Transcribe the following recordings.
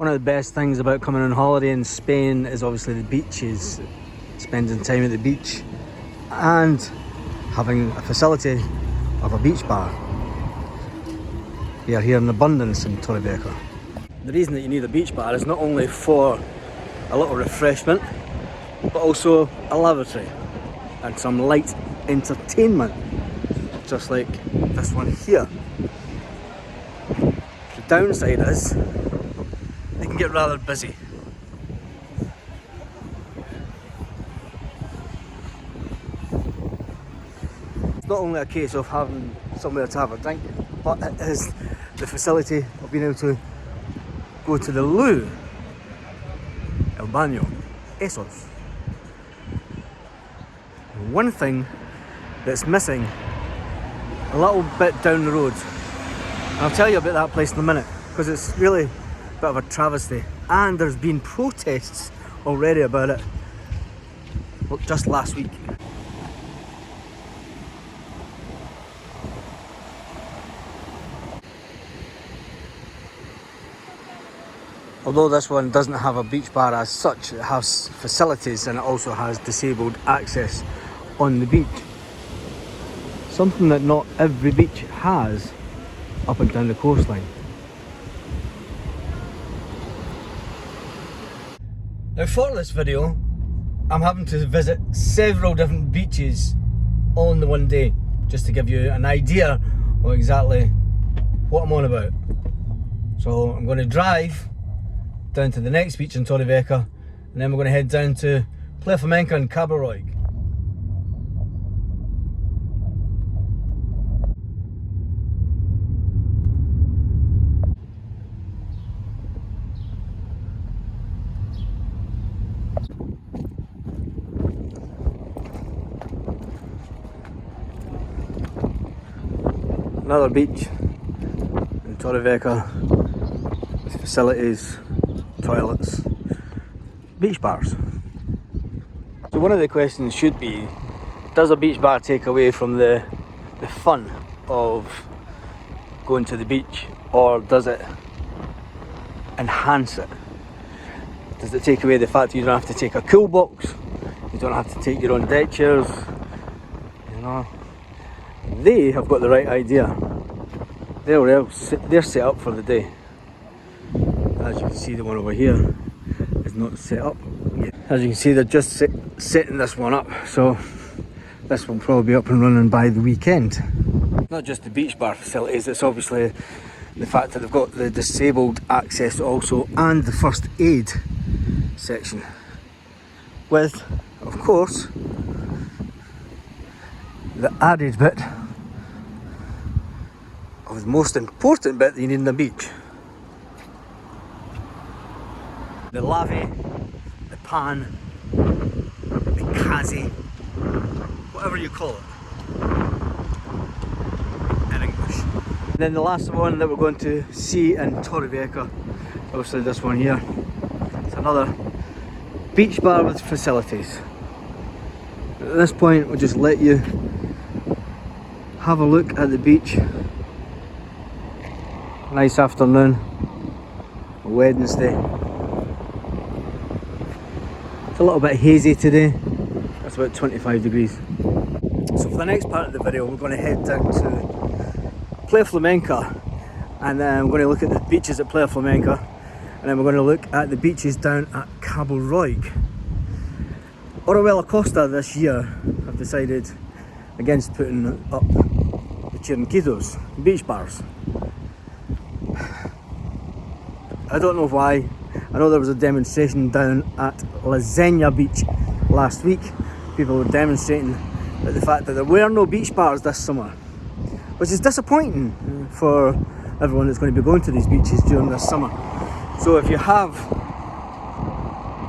of the best things about coming on holiday in Spain is obviously the beaches, spending time at the beach and having a facility of a beach bar. We are here in abundance in Torrevieja. The reason that you need a beach bar is not only for a little refreshment, but also a lavatory and some light entertainment, just like this one here. The downside is they can get rather busy. It's not only a case of having somewhere to have a drink, but it is the facility of being able to go to the loo, el baño, esos. One thing that's missing a little bit down the road, and I'll tell you about that place in a minute, because it's really a bit of a travesty, and there's been protests already about it just last week. Although this one doesn't have a beach bar as such, it has facilities and it also has disabled access on the beach. Something that not every beach has up and down the coastline. Now for this video, I'm having to visit several different beaches all in the one day, just to give you an idea of exactly what I'm on about. So I'm going to drive down to the next beach in Torrevieja, and then we're going to head down to Playa Flamenco and Cabo Roig. Another beach in Torrevieja with facilities, toilets, beach bars. So one of the questions should be, does a beach bar take away from the fun of going to the beach, or does it enhance it? Does it take away the fact that you don't have to take a cool box, you don't have to take your own deck chairs, you know? They have got the right idea. They're set up for the day. As you can see, the one over here is not set up yet. As you can see, they're just setting this one up, so this will probably be up and running by the weekend. Not just the beach bar facilities, it's obviously the fact that they've got the disabled access also, and the first aid section, with, of course, the added bit of the most important bit that you need in a beach. The lavy, the pan, the kazi, whatever you call it in English. And then the last one that we're going to see in Torrevieja, obviously this one here, it's another beach bar with facilities. At this point, we'll just let you have a look at the beach. Nice afternoon, Wednesday. It's a little bit hazy today, it's about 25 degrees. So for the next part of the video, we're going to head down to Playa Flamenco, and then we're going to look at the beaches at Playa Flamenco, and then we're going to look at the beaches down at Cabo Roig. Costa this year have decided against putting up the Chiringuitos, beach bars. I don't know why. I know there was a demonstration down at Zenia Beach last week. People were demonstrating at the fact that there were no beach bars this summer, which is disappointing for everyone that's going to be going to these beaches during this summer. So if you have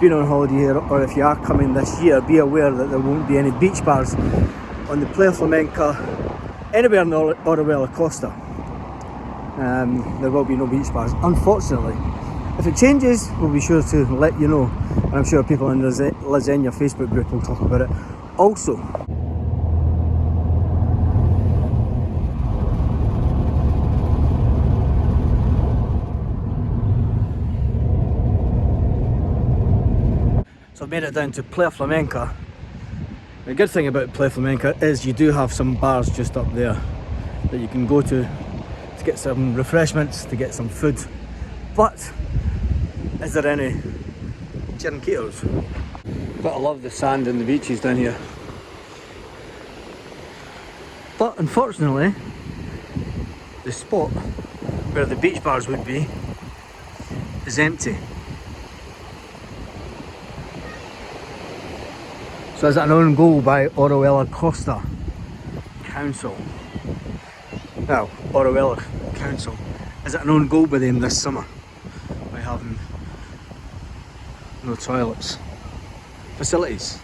been on holiday here, or if you are coming this year, be aware that there won't be any beach bars on the Playa Flamenco anywhere in Costa. There will be no beach bars, unfortunately. If it changes, we'll be sure to let you know, and I'm sure people in the Zenia Facebook group will talk about it also. I've made it down to Playa Flamenco. The good thing about Playa Flamenco is you do have some bars just up there that you can go to get some refreshments, to get some food. But is there any Chiringuitos? But I love the sand and the beaches down here. But unfortunately, the spot where the beach bars would be is empty. So is it an own goal by Costa Council? Well, Council. Is it an own goal by them this summer by having no toilets facilities?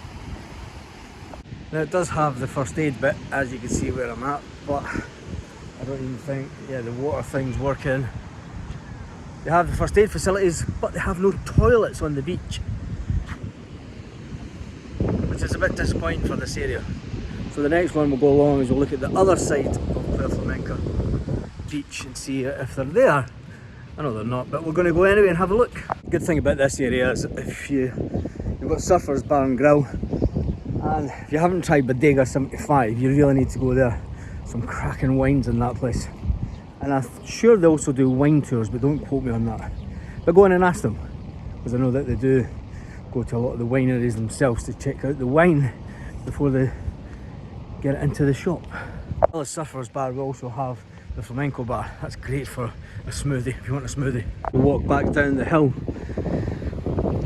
Now it does have the first aid bit, as you can see where I'm at, but I don't even think, yeah, the water thing's working. They have the first aid facilities, but they have no toilets on the beach, which is a bit disappointing for this area. So the next one we'll go along is we'll look at the other side of Playa Flamenco beach and see if they're there. I know they're not, but we're going to go anyway and have a look. The good thing about this area is if you've got Surfers Bar and Grill, and if you haven't tried Bodega 75, you really need to go there. Some cracking wines in that place. And I'm sure they also do wine tours, but don't quote me on that. But go in and ask them, because I know that they do go to a lot of the wineries themselves to check out the wine before they get it into the shop. Well, the Surfers Bar will also have the flamenco bar. That's great for a smoothie, if you want a smoothie. We walk back down the hill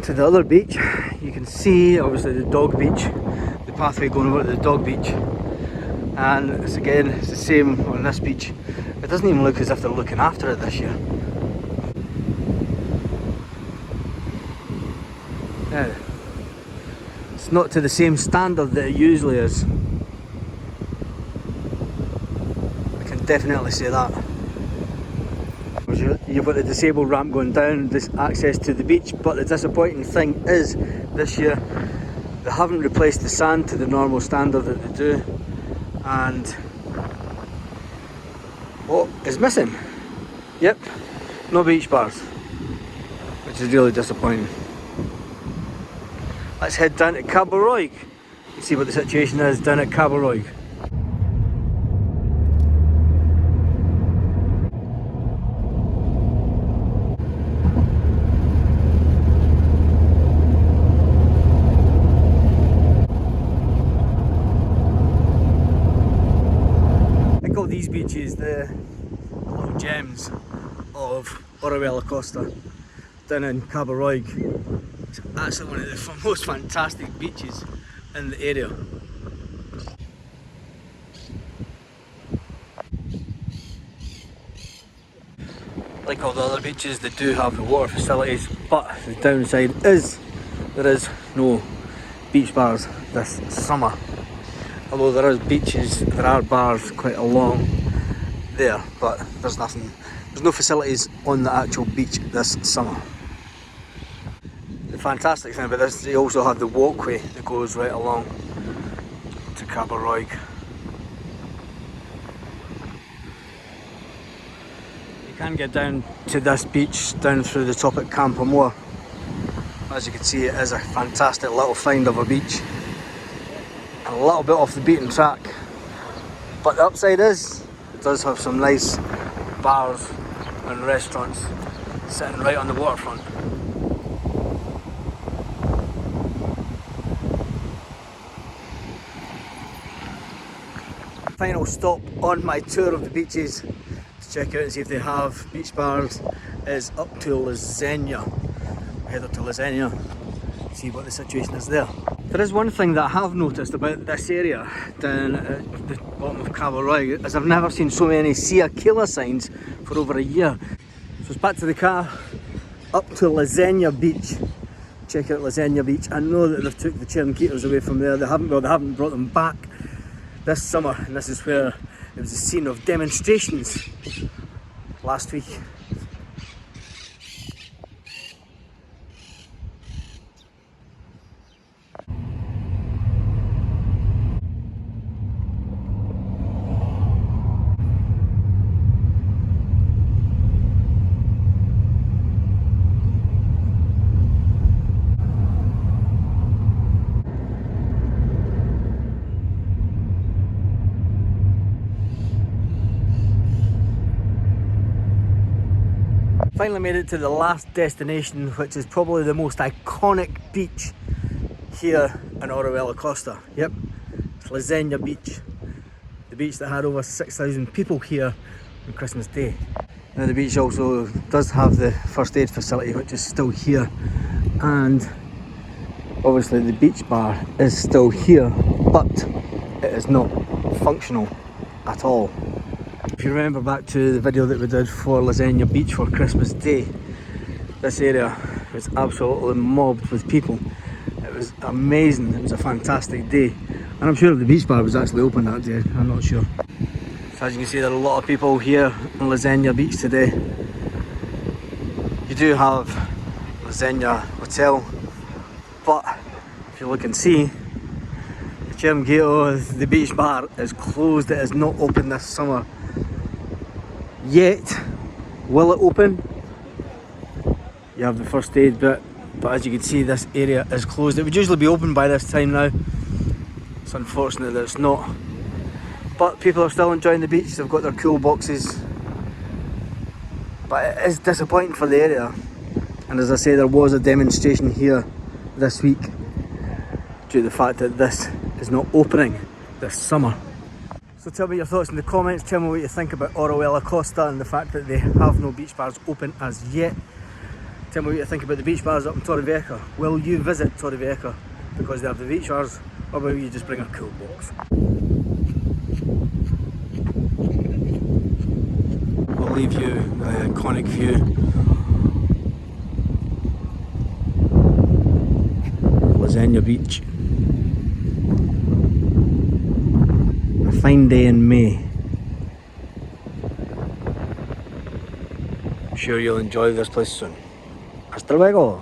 to the other beach. You can see obviously the dog beach, the pathway going over to the dog beach, and it's the same on this beach. It doesn't even look as if they're looking after it this year. Yeah, it's not to the same standard that it usually is. I can definitely say that. You've got the disabled ramp going down, this access to the beach, but the disappointing thing is this year they haven't replaced the sand to the normal standard that they do, and what is missing? Yep, no beach bars, which is really disappointing. Let's head down to Cabo Roig and see what the situation is down at Cabo Roig. I call these beaches the little gems of Costa down in Cabo Roig. It's actually one of the most fantastic beaches in the area. Like all the other beaches, they do have the water facilities, but the downside is there is no beach bars this summer. Although there are bars quite along there, but there's no facilities on the actual beach this summer. The fantastic thing about this, they also have the walkway that goes right along to Cabo Roig. You can get down to this beach down through the top at Campo Moor. As you can see, it is a fantastic little find of a beach, and a little bit off the beaten track. But the upside is, it does have some nice bars and restaurants sitting right on the waterfront. Final stop on my tour of the beaches to check out and see if they have beach bars is up to Zenia. Head up to Zenia, see what the situation is there. There is one thing that I have noticed about this area down at the bottom of Cabo Roig, is I've never seen so many See Aquila signs for over a year. So it's back to the car, up to Zenia Beach. Check out Zenia Beach. I know that they've took the Chiringuitos away from there. They haven't brought them back this summer, and this is where it was a scene of demonstrations last week. Finally made it to the last destination, which is probably the most iconic beach here in Orihuela Costa. Yep, it's Zenia Beach. The beach that had over 6,000 people here on Christmas Day. Now the beach also does have the first aid facility, which is still here, and obviously the beach bar is still here, but it is not functional at all. If you remember back to the video that we did for Zenia Beach for Christmas Day, this area was absolutely mobbed with people. It was amazing, it was a fantastic day, and I'm sure the beach bar was actually open that day, I'm not sure. So as you can see, there are a lot of people here on Zenia Beach today. You do have the Zenia Hotel, but if you look and see, the Chiringuito, the beach bar, is closed. It is not open this summer yet. Will it open? You have the first aid bit, but as you can see, this area is closed. It would usually be open by this time now. It's unfortunate that it's not. But people are still enjoying the beach. They've got their cool boxes. But it is disappointing for the area. And as I say, there was a demonstration here this week due to the fact that this is not opening this summer. So tell me your thoughts in the comments. Tell me what you think about Orihuela Costa and the fact that they have no beach bars open as yet. Tell me what you think about the beach bars up in Torrevieja. Will you visit Torrevieja because they have the beach bars, or will you just bring a cool box? We'll leave you the iconic view of Zenia Beach. A fine day in May. I'm sure you'll enjoy this place soon. Hasta luego!